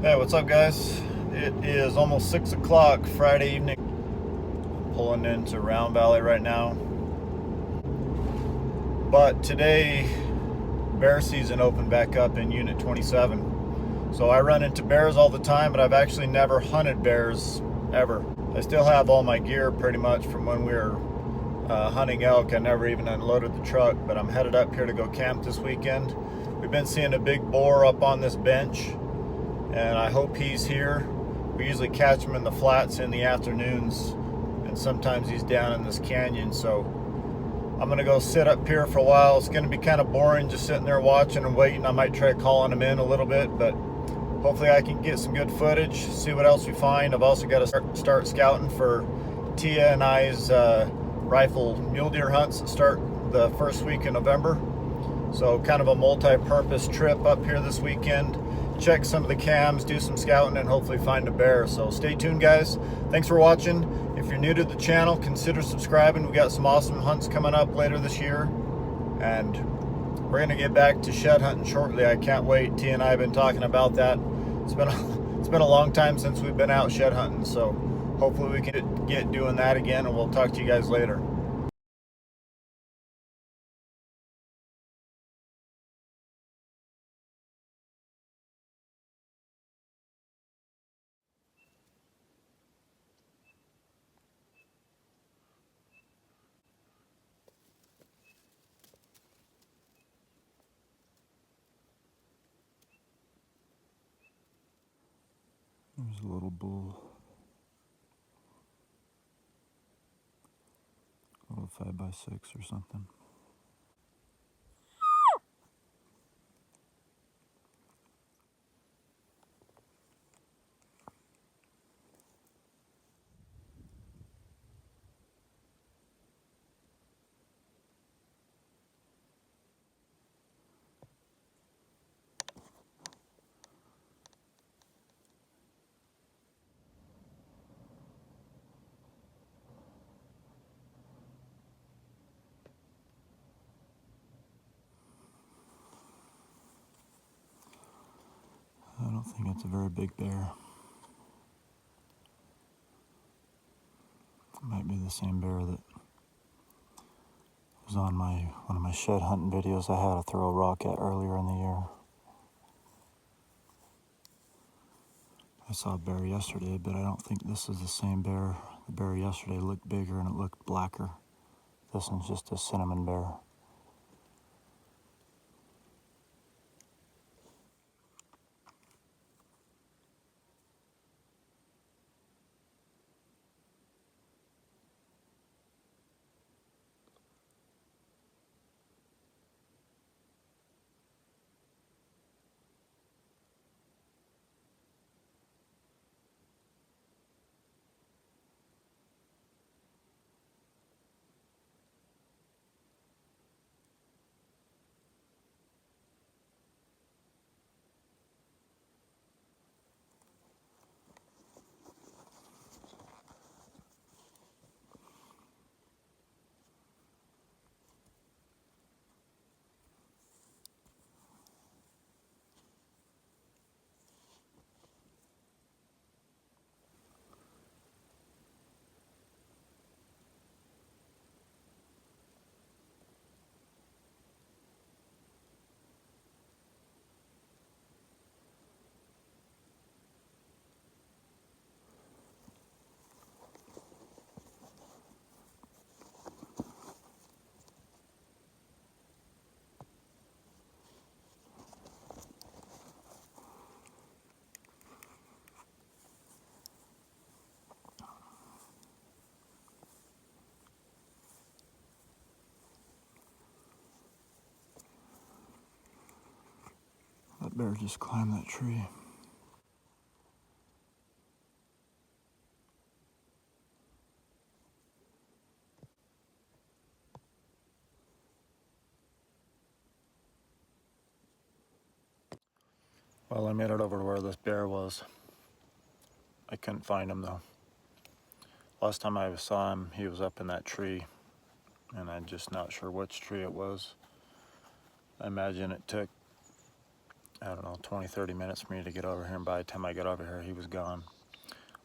Hey, what's up, guys? It is almost 6 o'clock Friday evening. Pulling into Round Valley right now. But today, bear season opened back up in Unit 27. So I run into bears all the time, but I've actually never hunted bears ever. I still have all my gear pretty much from when we were hunting elk. I never even unloaded the truck, but I'm headed up here to go camp this weekend. We've been seeing a big boar up on this bench, and I hope he's here. We usually catch him in the flats in the afternoons, and sometimes he's down in this canyon. So I'm gonna go sit up here for a while. It's gonna be kind of boring just sitting there watching and waiting. I might try calling him in a little bit, but hopefully I can get some good footage, see what else we find. I've also got to start scouting for Tia and I's rifle mule deer hunts that start the first week in November. So kind of a multi-purpose trip up here this weekend. Check some of the cams, do some scouting, and hopefully find a bear. So stay tuned, guys. Thanks for watching. If you're new to the channel, consider subscribing. We got some awesome hunts coming up later this year, and we're gonna get back to shed hunting shortly. I can't wait. T and I have been talking about that. It's been a long time since we've been out shed hunting, so hopefully we can get doing that again, and we'll talk to you guys later. There's a little bull, a little 5x6 or something. I don't think it's a very big bear. It might be the same bear that was on one of my shed hunting videos I had to throw a rock at earlier in the year. I saw a bear yesterday, but I don't think this is the same bear. The bear yesterday looked bigger and it looked blacker. This one's just a cinnamon bear. That bear just climbed that tree. Well, I made it over to where this bear was. I couldn't find him though. Last time I saw him, he was up in that tree, and I'm just not sure which tree it was. I imagine it took I don't know, 20-30 minutes for me to get over here, and by the time I got over here he was gone.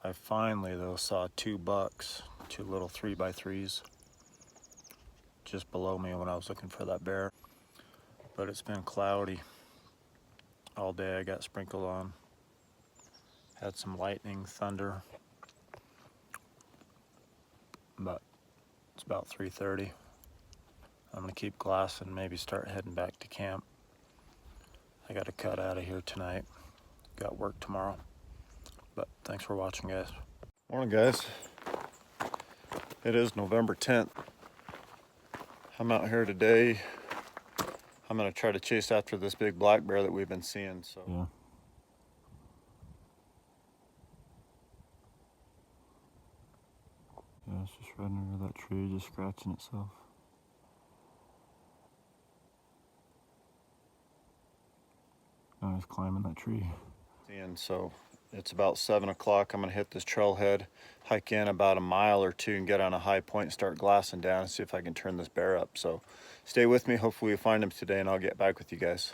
I finally though saw 2 bucks, 2 little 3x3s just below me when I was looking for that bear. But it's been cloudy all day. I got sprinkled on, had some lightning, thunder, but it's about 3:30. I'm gonna keep glassing, maybe start heading back to camp. I got to cut out of here tonight. Got work tomorrow. But thanks for watching, guys. Morning, guys. It is November 10th. I'm out here today. I'm gonna try to chase after this big black bear that we've been seeing. So yeah. Yeah, it's just right under that tree, just scratching itself. Now it's climbing that tree. And so it's about 7 o'clock. I'm gonna hit this trailhead, hike in about a mile or 2 and get on a high point and start glassing down and see if I can turn this bear up. So stay with me. Hopefully we find him today and I'll get back with you guys.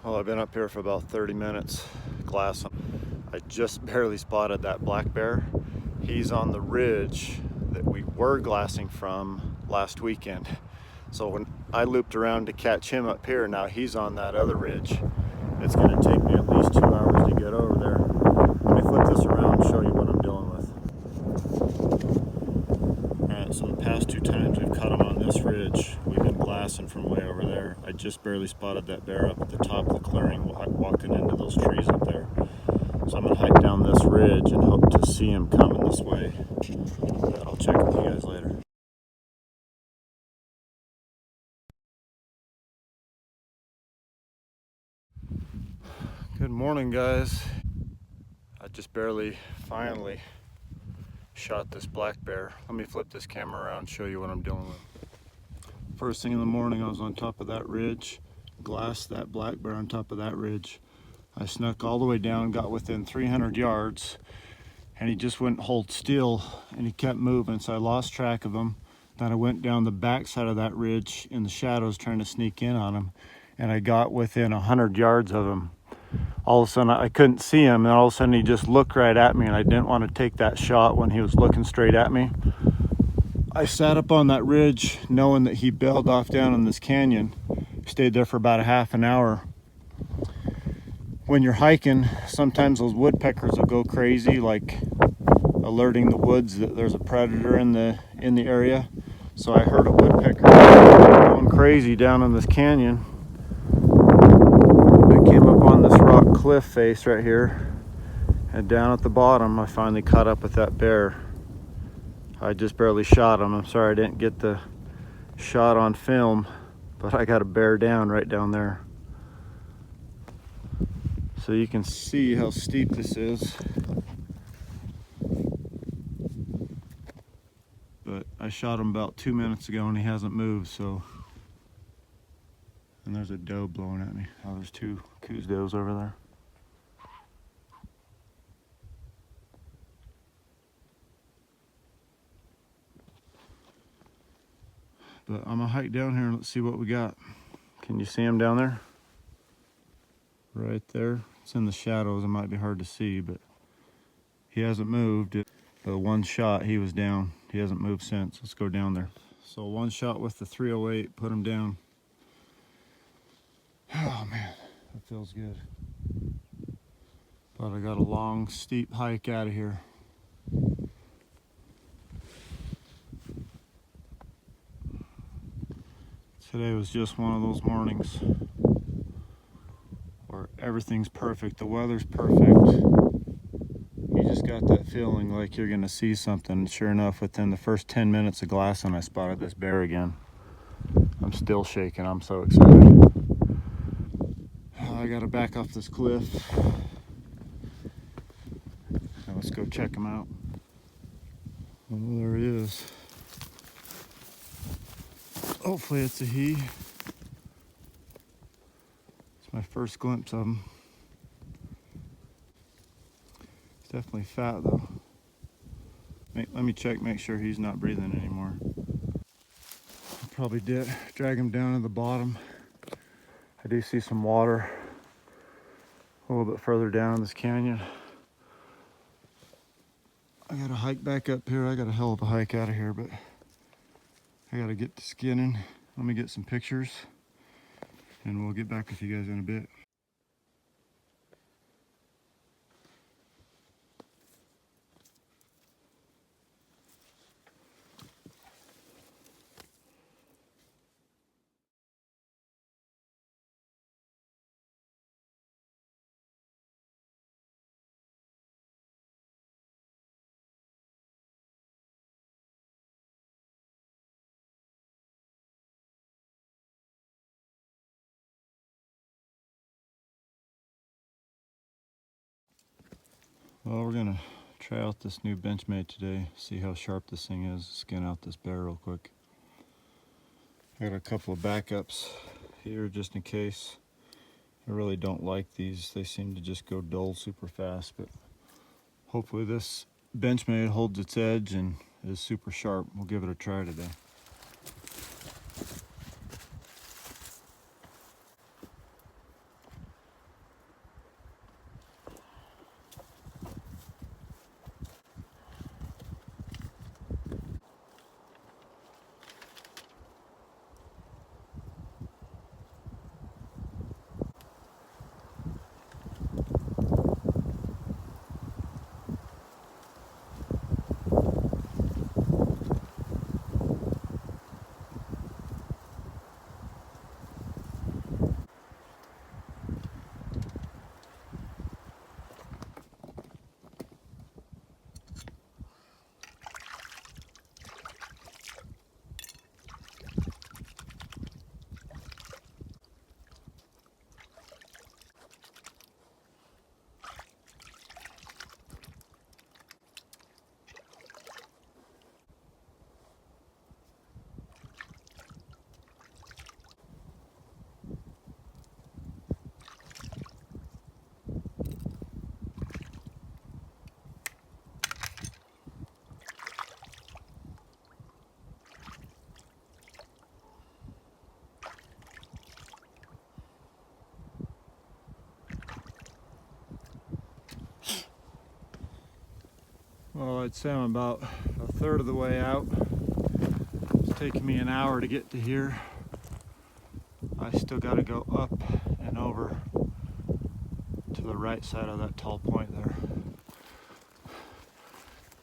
Well, I've been up here for about 30 minutes glassing. I just barely spotted that black bear. He's on the ridge that we were glassing from last weekend. So when I looped around to catch him up here, now he's on that other ridge. It's gonna take me at least 2 hours to get over there. Let me flip this around and show you what I'm dealing with. Alright, so the past 2 times we've caught him on this ridge, we've been glassing from way over there. I just barely spotted that bear up at the top of the clearing, walking into those trees up there. So I'm gonna hike down this ridge and hope to see him coming this way. But I'll check with you guys later. Good morning, guys. I just barely finally shot this black bear. Let me flip this camera around and show you what I'm dealing with. First thing in the morning, I was on top of that ridge, glassed that black bear on top of that ridge. I snuck all the way down, got within 300 yards, and he just wouldn't hold still, and he kept moving, so I lost track of him. Then I went down the back side of that ridge in the shadows trying to sneak in on him, and I got within 100 yards of him. All of a sudden I couldn't see him, and all of a sudden he just looked right at me, and I didn't want to take that shot when he was looking straight at me. I sat up on that ridge knowing that he bailed off down in this canyon. Stayed there for about a half an hour. When you're hiking, sometimes those woodpeckers will go crazy, like alerting the woods that there's a predator in the area. So I heard a woodpecker going crazy down in this canyon. I came up on this rock cliff face right here, and down at the bottom I finally caught up with that bear. I just barely shot him. I'm sorry I didn't get the shot on film, but I got a bear down right down there. So you can see how steep this is. But I shot him about 2 minutes ago and he hasn't moved, so. And there's a doe blowing at me. Oh, there's 2 coos does over there. But I'm gonna hike down here and let's see what we got. Can you see him down there? Right there. It's in the shadows. It might be hard to see, but he hasn't moved. The one shot, he was down. He hasn't moved since. Let's go down there. So one shot with the 308, put him down. Oh man, that feels good. But I got a long, steep hike out of here. Today was just one of those mornings where everything's perfect. The weather's perfect. You just got that feeling like you're gonna see something. And sure enough, within the first 10 minutes of glassing, I spotted this bear again. I'm still shaking. I'm so excited. I gotta back off this cliff. Now let's go check him out. Oh, there he is. Hopefully it's a he. It's my first glimpse of him. He's definitely fat though. Let me check, make sure he's not breathing anymore. I'll probably drag him down to the bottom. I do see some water a little bit further down this canyon. I gotta hike back up here. I got a hell of a hike out of here, but I gotta get to skinning. Let me get some pictures and we'll get back with you guys in a bit. Well, we're gonna try out this new Benchmade today, see how sharp this thing is, skin out this bear real quick. I got a couple of backups here just in case. I really don't like these. They seem to just go dull super fast, but hopefully this Benchmade holds its edge and is super sharp. We'll give it a try today. Well, I'd say I'm about a third of the way out. It's taking me an hour to get to here. I still got to go up and over to the right side of that tall point there.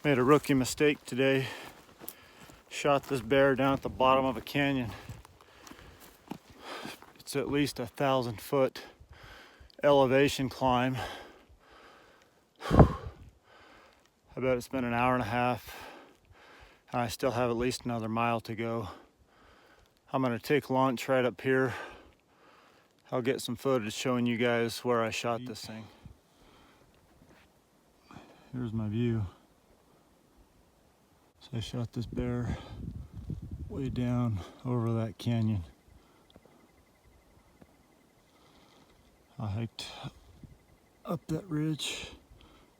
Made a rookie mistake today. Shot this bear down at the bottom of a canyon. It's at least 1,000-foot elevation climb. I bet it's been an hour and a half, and I still have at least another mile to go. I'm gonna take lunch right up here. I'll get some footage showing you guys where I shot this thing. Here's my view. So I shot this bear way down over that canyon. I hiked up that ridge,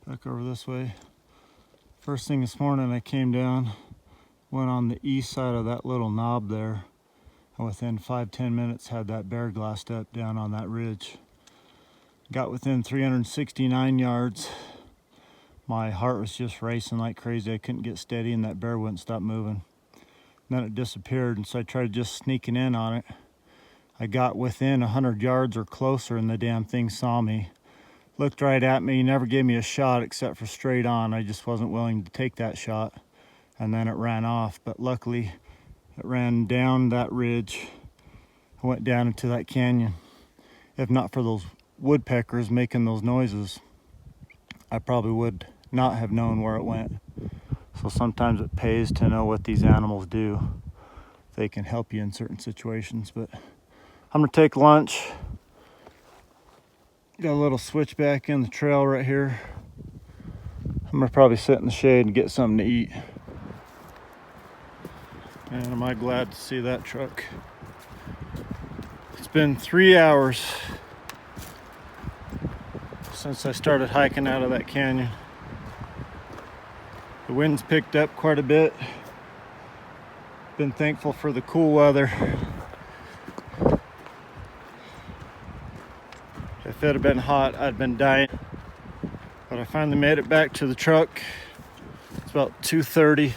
back over this way. First thing this morning I came down, went on the east side of that little knob there, and within 5-10 minutes had that bear glassed up down on that ridge. Got within 369 yards. My heart was just racing like crazy. I couldn't get steady and that bear wouldn't stop moving. And then it disappeared, and so I tried just sneaking in on it. I got within 100 yards or closer and the damn thing saw me. Looked right at me, never gave me a shot except for straight on. I just wasn't willing to take that shot. And then it ran off, but luckily it ran down that ridge I went down into that canyon. If not for those woodpeckers making those noises, I probably would not have known where it went. So sometimes it pays to know what these animals do. They can help you in certain situations. But I'm gonna take lunch. Got a little switchback in the trail right here. I'm gonna probably sit in the shade and get something to eat. And am I glad to see that truck. It's been 3 hours since I started hiking out of that canyon. The wind's picked up quite a bit. Been thankful for the cool weather. If it had been hot, I'd been dying. But I finally made it back to the truck. It's about 2:30.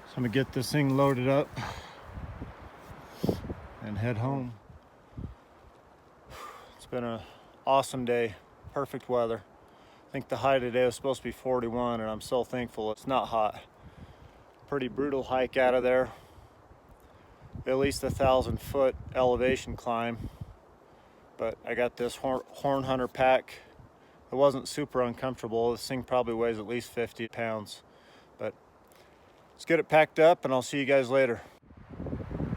So I'm gonna get this thing loaded up and head home. It's been an awesome day, perfect weather. I think the high today was supposed to be 41, and I'm so thankful it's not hot. Pretty brutal hike out of there. At least 1,000-foot elevation climb. But I got this horn hunter pack. It wasn't super uncomfortable. This thing probably weighs at least 50 pounds. But let's get it packed up and I'll see you guys later.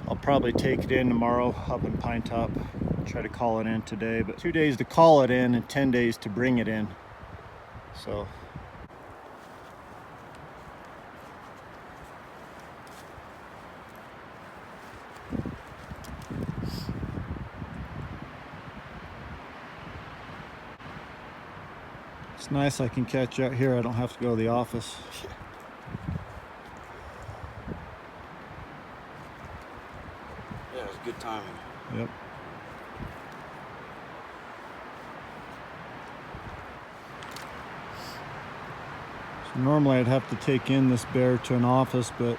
I'll probably take it in tomorrow up in Pine Top. Try to call it in today, but 2 days to call it in and 10 days to bring it in. So it's nice I can catch you out here. I don't have to go to the office. Yeah, it was good timing. Yep. So normally I'd have to take in this bear to an office, but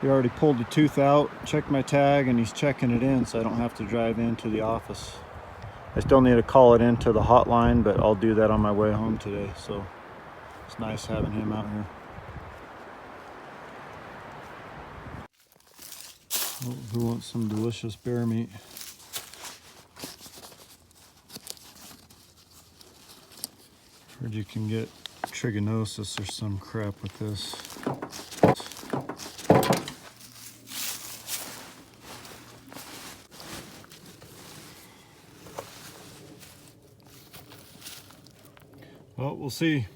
he already pulled the tooth out, checked my tag, and he's checking it in, so I don't have to drive into the office. I still need to call it into the hotline, but I'll do that on my way home today. So it's nice having him out here. Oh, who wants some delicious bear meat? Heard you can get trigonosis or some crap with this. Well, we'll see.